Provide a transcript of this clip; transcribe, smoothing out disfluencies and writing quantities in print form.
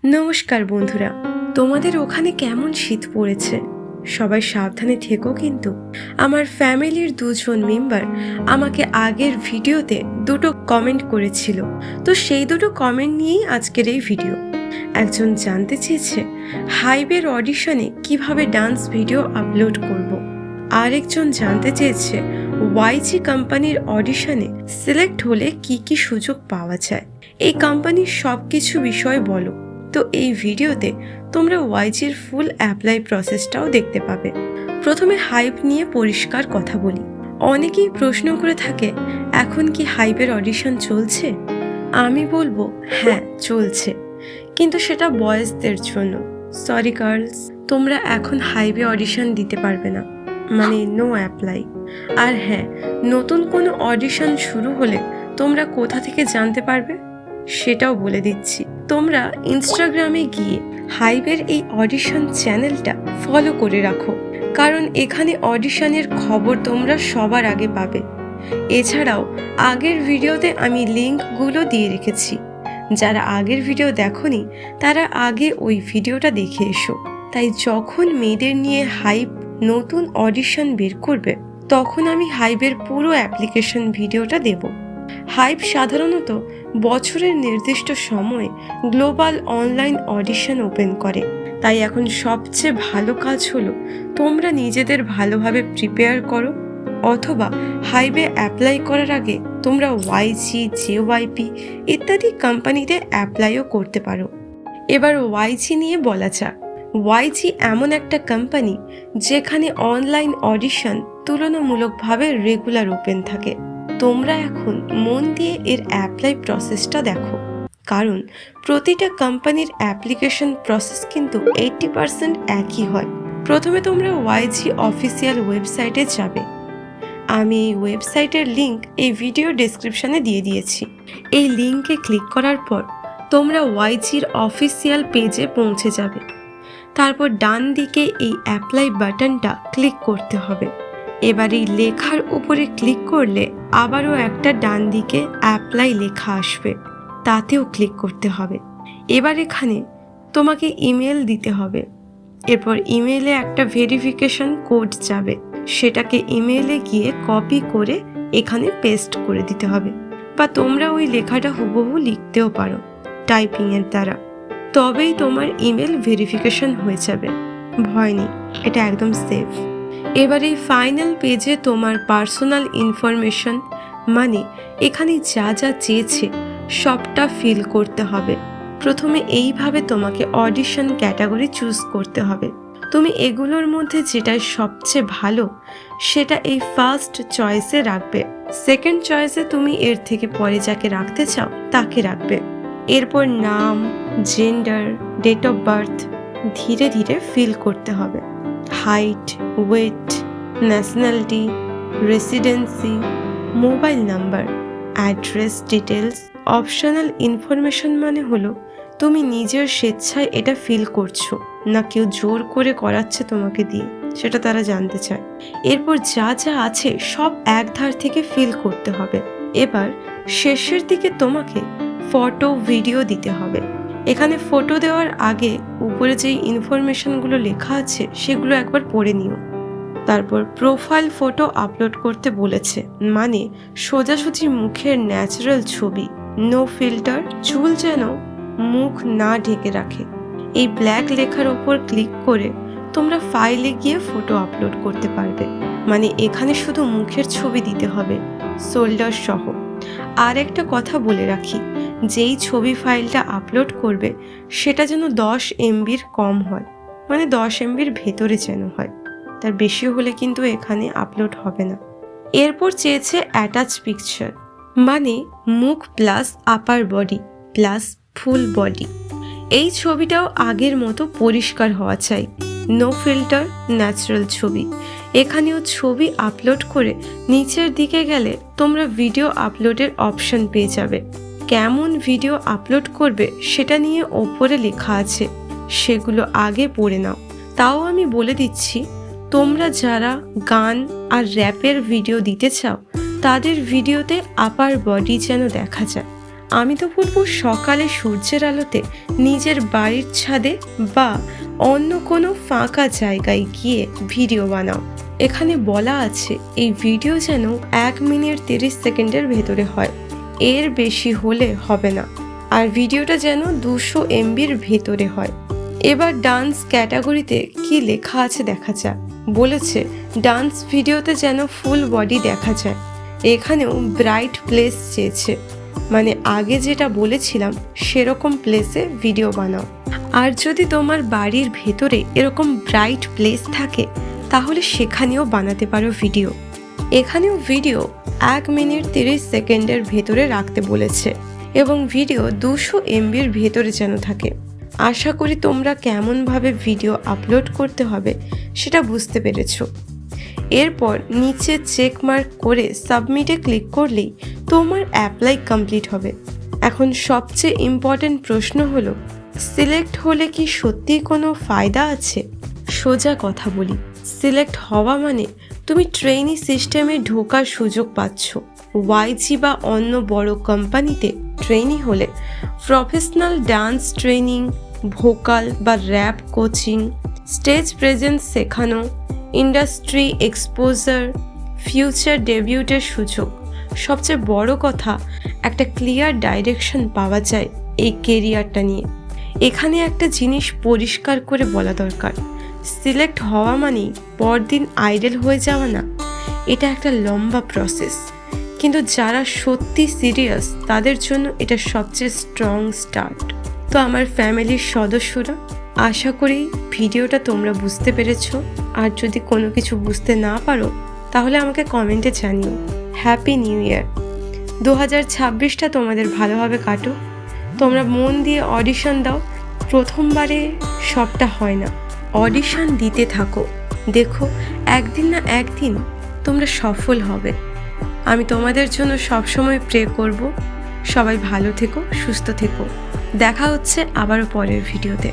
নমস্কার বন্ধুরা, তোমাদের ওখানে কেমন শীত পড়েছে? সবাই সাবধানে থেকো। কিন্তু আমার ফ্যামিলির দুজন মেম্বার আমাকে আগের ভিডিওতে দুটো কমেন্ট করেছিল, তো সেই দুটো কমেন্ট নিয়েই আজকের এই ভিডিও। একজন জানতে চেয়েছে হাইবের অডিশনে কিভাবে ডান্স ভিডিও আপলোড করব। আরেকজন জানতে চেয়েছে ওয়াইজি কোম্পানির অডিশনে সিলেক্ট হলে কি কি সুযোগ পাওয়া যায়। এই কোম্পানির সব কিছু বিষয় বলো। তো এই ভিডিওতে তোমরা ওয়াইজির ফুল অ্যাপ্লাই প্রসেসটাও দেখতে পাবে। প্রথমে হাইব নিয়ে পরিষ্কার কথা বলি। অনেকেই প্রশ্ন করে থাকে, এখন কি হাইবের অডিশন চলছে? আমি বলবো হ্যাঁ চলছে, কিন্তু সেটা বয়েজদের জন্য। সরি গার্লস, তোমরা এখন হাইবে অডিশন দিতে পারবে না, মানে নো অ্যাপ্লাই। আর হ্যাঁ, নতুন কোনো অডিশন শুরু হলে তোমরা কোথা থেকে জানতে পারবে সেটাও বলে দিচ্ছি। তোমরা ইনস্টাগ্রামে গিয়ে হাইবের এই অডিশন চ্যানেলটা ফলো করে রাখো, কারণ এখানে অডিশনের খবর তোমরা সবার আগে পাবে। এছাড়াও আগের ভিডিওতে আমি লিঙ্কগুলো দিয়ে রেখেছি, যারা আগের ভিডিও দেখোনি তারা আগে ওই ভিডিওটা দেখে এসো। তাই যখন মেয়েদের নিয়ে হাইব নতুন অডিশন বের করবে, তখন আমি হাইবের পুরো অ্যাপ্লিকেশন ভিডিওটা দেব। হাইব সাধারণত বছরের নির্দিষ্ট সময়ে গ্লোবাল অনলাইন অডিশন ওপেন করে। তাই এখন সবচেয়ে ভালো কাজ হলো তোমরা নিজেদের ভালোভাবে প্রিপেয়ার করো, অথবা হাইবে অ্যাপ্লাই করার আগে তোমরা ওয়াইজি, জেওয়াইপি ইত্যাদি কোম্পানিতে অ্যাপ্লাইও করতে পারো। এবার ওয়াইজি নিয়ে বলা যাক। ওয়াইজি এমন একটা কোম্পানি যেখানে অনলাইন অডিশন তুলনামূলকভাবে রেগুলার ওপেন থাকে। তোমরা এখন মন দিয়ে এর অ্যাপ্লাই প্রসেসটা দেখো, কারণ প্রতিটা কোম্পানির অ্যাপ্লিকেশন প্রসেস কিন্তু 80% একই হয়। প্রথমে তোমরা ওয়াইজি অফিসিয়াল ওয়েবসাইটে যাবে। আমি এই ওয়েবসাইটের লিঙ্ক এই ভিডিও ডেসক্রিপশনে দিয়ে দিয়েছি। এই লিঙ্কে ক্লিক করার পর তোমরা ওয়াইজির অফিসিয়াল পেজে পৌঁছে যাবে। তারপর ডান দিকে এই অ্যাপ্লাই বাটনটা ক্লিক করতে হবে। এবার এই লেখার উপরে ক্লিক করলে আবারও একটা ডান দিকে অ্যাপ্লাই লেখা আসবে, তাতেও ক্লিক করতে হবে। এবার এখানে তোমাকে ইমেল দিতে হবে। এরপর ইমেলে একটা ভেরিফিকেশন কোড যাবে, সেটাকে ইমেলে গিয়ে কপি করে এখানে পেস্ট করে দিতে হবে, বা তোমরা ওই লেখাটা হুবহু লিখতেও পারো টাইপিংয়ের দ্বারা। তবেই তোমার ইমেল ভেরিফিকেশন হয়ে যাবে। ভয় নেই, এটা একদম সেফ। এবার এই ফাইনাল পেজে তোমার পার্সোনাল ইনফরমেশন, মানে এখানে যা যা চেয়েছে সবটা ফিল করতে হবে। প্রথমে এইভাবে তোমাকে অডিশন ক্যাটাগরি চুজ করতে হবে। তুমি এগুলোর মধ্যে যেটা সবচেয়ে ভালো সেটা এই ফার্স্ট চয়েসে রাখবে। সেকেন্ড চয়েসে তুমি এর থেকে পরে যাকে রাখতে চাও তাকে রাখবে। এরপর নাম, জেন্ডার, ডেট অফ বার্থ ধীরে ধীরে ফিল করতে হবে। Height, weight, nationality, residency, mobile number, address details. Optional information মানে হলো তুমি নিজের স্বেচ্ছায় এটা ফিল করছো, না কেউ জোর করে করাচ্ছে তোমাকে দিয়ে, সেটা তারা জানতে চায়। এরপর যা যা আছে সব এক ধার থেকে ফিল করতে হবে। এবার শেষের দিকে তোমাকে ফটো, ভিডিও দিতে হবে। এখানে ফটো দেওয়ার আগে উপরে যেই ইনফরমেশনগুলো লেখা আছে সেগুলো একবার পড়ে নিও। তারপর প্রোফাইল ফটো আপলোড করতে বলেছে, মানে সোজাসুজি মুখের ন্যাচারাল ছবি, নো ফিল্টার, চুল যেন মুখ না ঢেকে রাখে। এই ব্ল্যাক লেখার ওপর ক্লিক করে তোমরা ফাইলে গিয়ে ফটো আপলোড করতে পারবে, মানে এখানে শুধু মুখের ছবি দিতে হবে, শোল্ডার সহ। আর একটা কথা বলে রাখি, যেই ছবি ফাইলটা আপলোড করবে সেটা যেন 10 MBর কম হয়, মানে 10 MBর ভেতরে যেন হয়, তার বেশি হলে কিন্তু এখানে আপলোড হবে না। এরপর চেয়েছে অ্যাটাচ পিকচার, মানে মুখ প্লাস আপার বডি প্লাস ফুল বডি। এই ছবিটাও আগের মতো পরিষ্কার হওয়া চাই, নো ফিল্টার, ন্যাচারাল ছবি। এখানেও ছবি আপলোড করে নিচের দিকে গেলে তোমরা ভিডিও আপলোডের অপশন পেয়ে যাবে। কেমন ভিডিও আপলোড করবে সেটা নিয়ে ওপরে লেখা আছে, সেগুলো আগে পড়ে নাও। তাও আমি বলে দিচ্ছি, তোমরা যারা গান আর র্যাপের ভিডিও দিতে চাও তাদের ভিডিওতে আপার বডি যেন দেখা যায়, আমি তো বলবো সকালে সূর্যের আলোতে নিজের বাড়ির ছাদে বা অন্য কোনো ফাঁকা জায়গায় গিয়ে ভিডিও বানাও। এখানে বলা আছে এই ভিডিও যেন 1 মিনিট 30 সেকেন্ডের ভেতরে হয়, এর বেশি হলে হবে না। আর ভিডিওটা যেন 200 MBর ভেতরে হয়। এবার ডান্স ক্যাটাগরিতে কি লেখা আছে দেখা যাক। বলেছে ডান্স ভিডিওতে যেন ফুল বডি দেখা যায়। এখানেও ব্রাইট প্লেস চেয়েছে, মানে আগে যেটা বলেছিলাম সেরকম প্লেসে ভিডিও বানাও। আর যদি তোমার বাড়ির ভেতরে এরকম ব্রাইট প্লেস থাকে তাহলে সেখানেও বানাতে পারো ভিডিও। এখানেও ভিডিও 1 মিনিট 30 সেকেন্ডের ভেতরে রাখতে বলেছে এবং ভিডিও 200 MBর ভেতরে যেন থাকে। আশা করি তোমরা কেমনভাবে ভিডিও আপলোড করতে হবে সেটা বুঝতে পেরেছো। এরপর নিচে চেক মার্ক করে সাবমিটে ক্লিক করলেই তোমার অ্যাপ্লাই কমপ্লিট হবে। এখন সবচেয়ে ইম্পর্টেন্ট প্রশ্ন হলো, সিলেক্ট হলে কি সত্যিই কোনো ফায়দা আছে? সোজা কথা বলি, সিলেক্ট হওয়া মানে তুমি ট্রেনি সিস্টেমে ঢোকার সুযোগ পাচ্ছ। ওয়াইজি বা অন্য বড় কোম্পানিতে ট্রেনি হলে প্রফেশনাল ডান্স ট্রেনিং, ভোকাল বা র্যাপ কোচিং, স্টেজ প্রেজেন্স শেখানো, ইন্ডাস্ট্রি এক্সপোজার, ফিউচার ডেবিউটের সুযোগ। সবচেয়ে বড় কথা, একটা ক্লিয়ার ডাইরেকশন পাওয়া যায় এই কেরিয়ারটা নিয়ে। এখানে একটা জিনিস পরিষ্কার করে বলা দরকার, সিলেক্ট হওয়া মানেই পরদিন আইডল হয়ে যাওয়া না। এটা একটা লম্বা প্রসেস, কিন্তু যারা সত্যি সিরিয়াস তাদের জন্য এটা সবচেয়ে স্ট্রং স্টার্ট। তো আমার ফ্যামিলির সদস্যরা, আশা করি ভিডিওটা তোমরা বুঝতে পেরেছো। আর যদি কোনো কিছু বুঝতে না পারো তাহলে আমাকে কমেন্টে জানিও। Happy new year. 2026টা তোমাদের ভালোভাবে কাটো। তোমরা মন দিয়ে অডিশন দাও। প্রথমবারে সবটা হয় না, অডিশন দিতে থাকো, দেখো একদিন না একদিন তোমরা সফল হবে। আমি তোমাদের জন্য সবসময় প্রে করব। সবাই ভালো থেকো, সুস্থ থেকো। দেখা হচ্ছে আবারও পরের ভিডিওতে।